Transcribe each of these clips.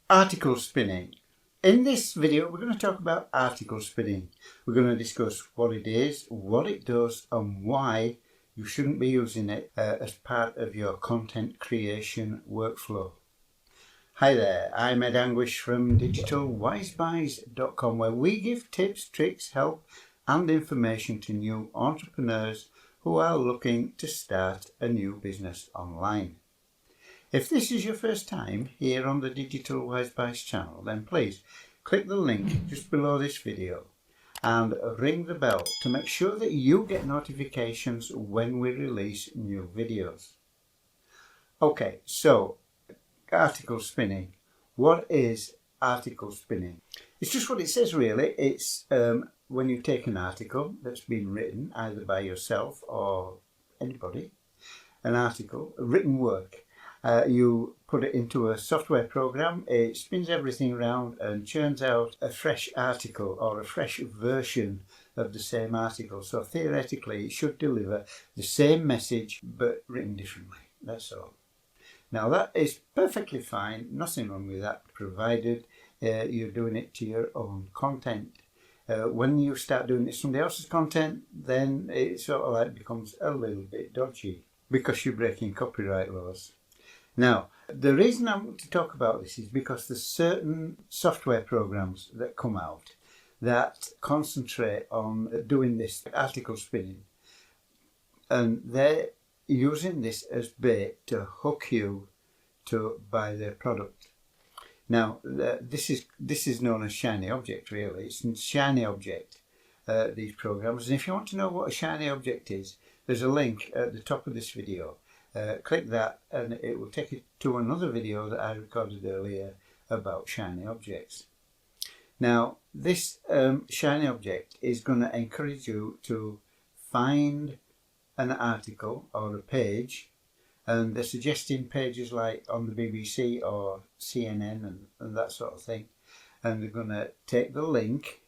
Article spinning. In this video we're going to talk about article spinning. We're going to discuss what it is, what it does and why you shouldn't be using it as part of your content creation workflow. Hi there, I'm Ed Anguish from digitalwisebuys.com, where we give tips, tricks, help and information to new entrepreneurs who are looking to start a new business online. If this is your first time here on the Digital Wise Buys channel, then please click the link just below this video and ring the bell to make sure that you get notifications when we release new videos. Okay, so article spinning. What is article spinning? It's just what it says really. It's when you take an article that's been written either by yourself or anybody, an article, a written work. You put it into a software program, it spins everything around and churns out a fresh article or a fresh version of the same article. So theoretically it should deliver the same message but written differently, that's all. Now that is perfectly fine, nothing wrong with that, provided you're doing it to your own content. When you start doing it to somebody else's content, then it sort of like becomes a little bit dodgy because you're breaking copyright laws. Now, the reason I want to talk about this is because there's certain software programs that come out that concentrate on doing this article spinning, and they're using this as bait to hook you to buy their product. Now, this is known as shiny object really. It's a shiny object, these programs, and if you want to know what a shiny object is, there's a link at the top of this video. Click that and it will take you to another video that I recorded earlier about shiny objects. Now this shiny object is going to encourage you to find an article or a page, and they're suggesting pages like on the BBC or CNN and that sort of thing, and they're going to take the link,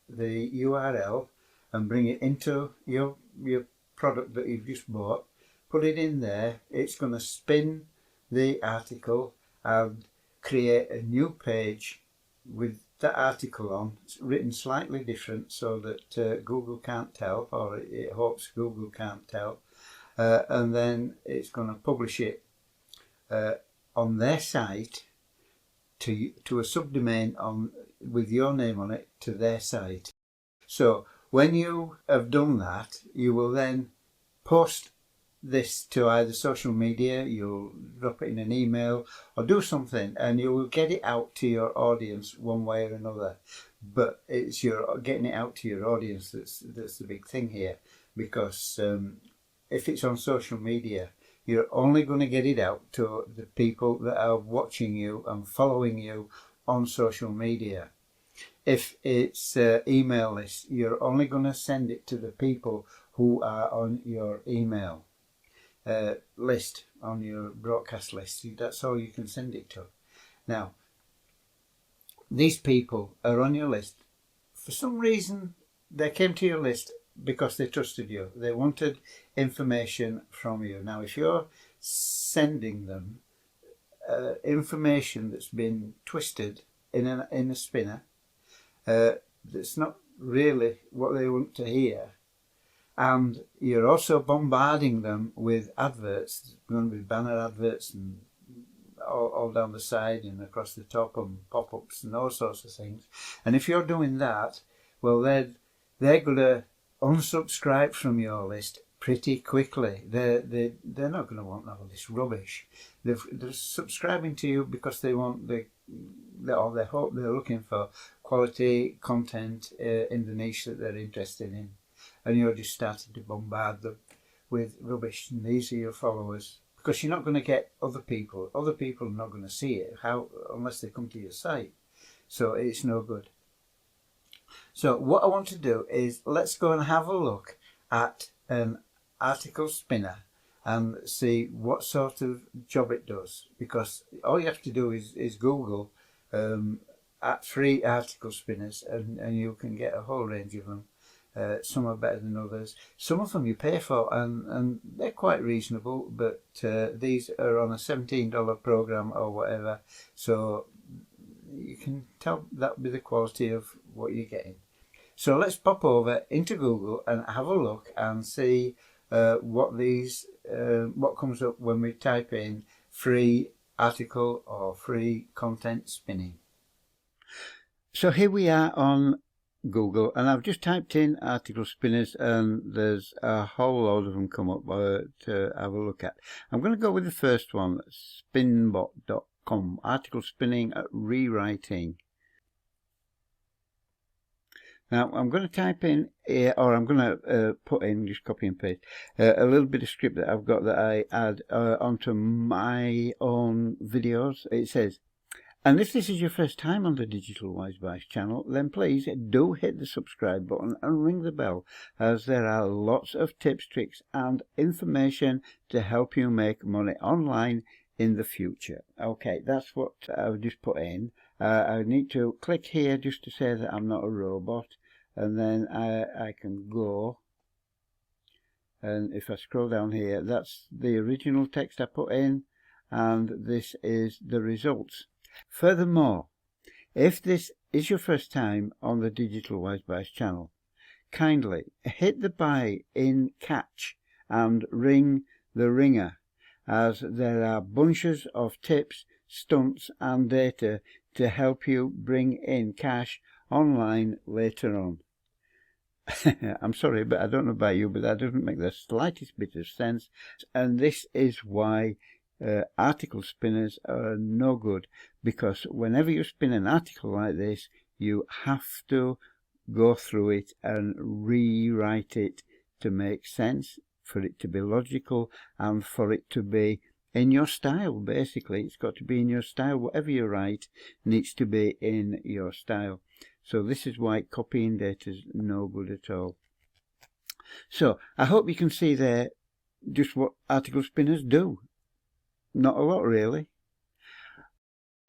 the URL, and bring it into your product that you've just bought. Put it in there, it's going to spin the article and create a new page with that article on. It's written slightly different so that Google can't tell, or it hopes Google can't tell, and then it's going to publish it on their site to a subdomain with your name on it to their site. So when you have done that, you will then post this to either social media, you'll drop it in an email or do something, and you will get it out to your audience one way or another. But it's your getting it out to your audience that's the big thing here, because if it's on social media, you're only going to get it out to the people that are watching you and following you on social media. If it's email list, you're only going to send it to the people who are on your email list, on your broadcast list. That's all you can send it to. Now, these people are on your list. For some reason, they came to your list because they trusted you. They wanted information from you. Now, if you're sending them information that's been twisted in a spinner, that's not really what they want to hear, and you're also bombarding them with adverts. There's going to be banner adverts and all down the side and across the top, and pop-ups and all sorts of things. And if you're doing that, well, they're going to unsubscribe from your list pretty quickly. They're not going to want all this rubbish. They're subscribing to you because they want they hope they're looking for quality content in the niche that they're interested in. And you're just starting to bombard them with rubbish, and these are your followers, because you're not going to get other people are not going to see it unless they come to your site, so it's no good. So what I want to do is let's go and have a look at an article spinner and see what sort of job it does, because all you have to do is Google at free article spinners, and you can get a whole range of them. Some are better than others. Some of them you pay for, and they're quite reasonable, but these are on a $17 program or whatever, so you can tell that will be the quality of what you're getting. So let's pop over into Google and have a look and see what comes up when we type in free article or free content spinning. So here we are on Google, and I've just typed in article spinners, and there's a whole load of them come up to have a look at. I'm going to go with the first one, spinbot.com, article spinning rewriting. Now I'm going to type in here, or I'm going to put in, just copy and paste, a little bit of script that I've got that I add onto my own videos. It says, and if this is your first time on the Digital Wise Vice channel, then please do hit the subscribe button and ring the bell, as there are lots of tips, tricks and information to help you make money online in the future. Okay, that's what I've just put in. I need to click here just to say that I'm not a robot, and then I can go, and if I scroll down here, that's the original text I put in, and this is the results. Furthermore, if this is your first time on the Digital Wise Vice channel, kindly hit the buy in catch and ring the ringer, as there are bunches of tips, stunts and data to help you bring in cash online later on. I'm sorry, but I don't know about you, but that doesn't make the slightest bit of sense, and this is why article spinners are no good, because whenever you spin an article like this, you have to go through it and rewrite it to make sense, for it to be logical, and for it to be in your style. Basically, it's got to be in your style. Whatever you write needs to be in your style. So this is why copying data is no good at all. So I hope you can see there just what article spinners do. Not a lot, really.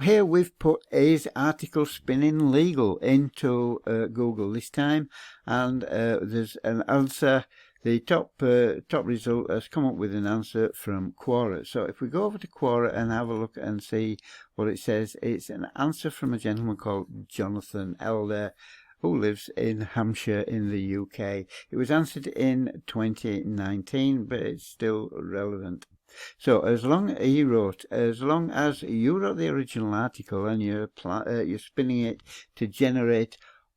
Here we've put is article spinning legal into Google this time, and there's an answer. The top result has come up with an answer from Quora. So if we go over to Quora and have a look and see what it says, it's an answer from a gentleman called Jonathan Elder, who lives in Hampshire in the UK. It was answered in 2019, but it's still relevant. So as long as you wrote the original article and you're spinning it to generate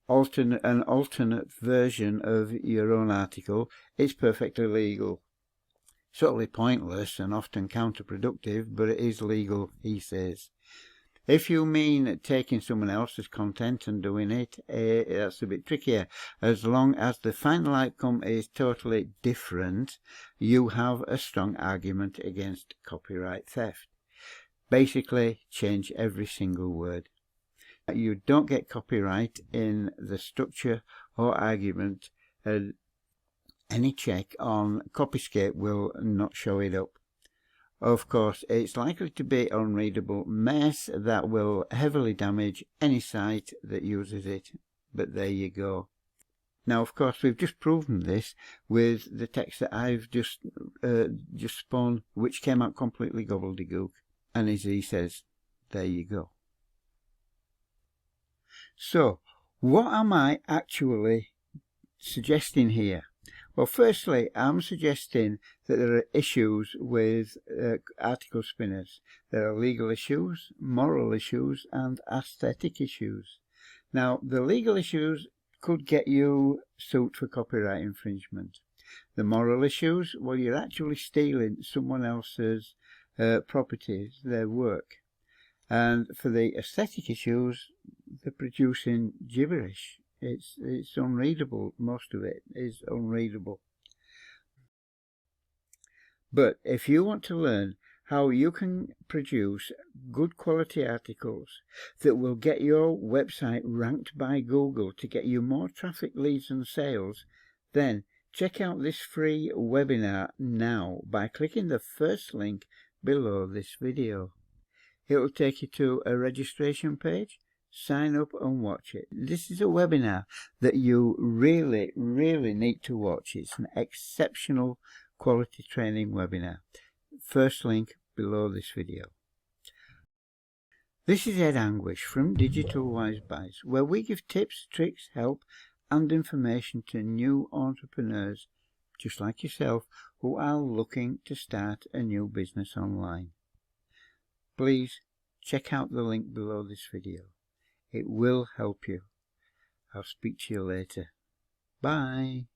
an alternate version of your own article, it's perfectly legal. It's totally pointless and often counterproductive, but it is legal, he says. If you mean taking someone else's content and doing it, that's a bit trickier. As long as the final outcome is totally different, you have a strong argument against copyright theft. Basically, change every single word. You don't get copyright in the structure or argument. Any check on Copyscape will not show it up. Of course, it's likely to be unreadable mess that will heavily damage any site that uses it, but there you go. Now, of course, we've just proven this with the text that I've just spun, which came out completely gobbledygook, and as he says, there you go. So, what am I actually suggesting here? Well, firstly, I'm suggesting that there are issues with article spinners. There are legal issues, moral issues, and aesthetic issues. Now, the legal issues could get you sued for copyright infringement. The moral issues, well, you're actually stealing someone else's properties, their work. And for the aesthetic issues, they're producing gibberish. It's unreadable. Most of it is unreadable. But if you want to learn how you can produce good quality articles that will get your website ranked by Google to get you more traffic, leads and sales, then check out this free webinar now by clicking the first link below this video. It will take you to a registration page. Sign up and watch it. This is a webinar that you really need to watch. It's an exceptional quality training webinar. First link below this video. This is Ed Anguish from Digital Wise Bites, where we give tips, tricks, help and information to new entrepreneurs just like yourself who are looking to start a new business online. Please check out the link below this video. It will help you. I'll speak to you later. Bye.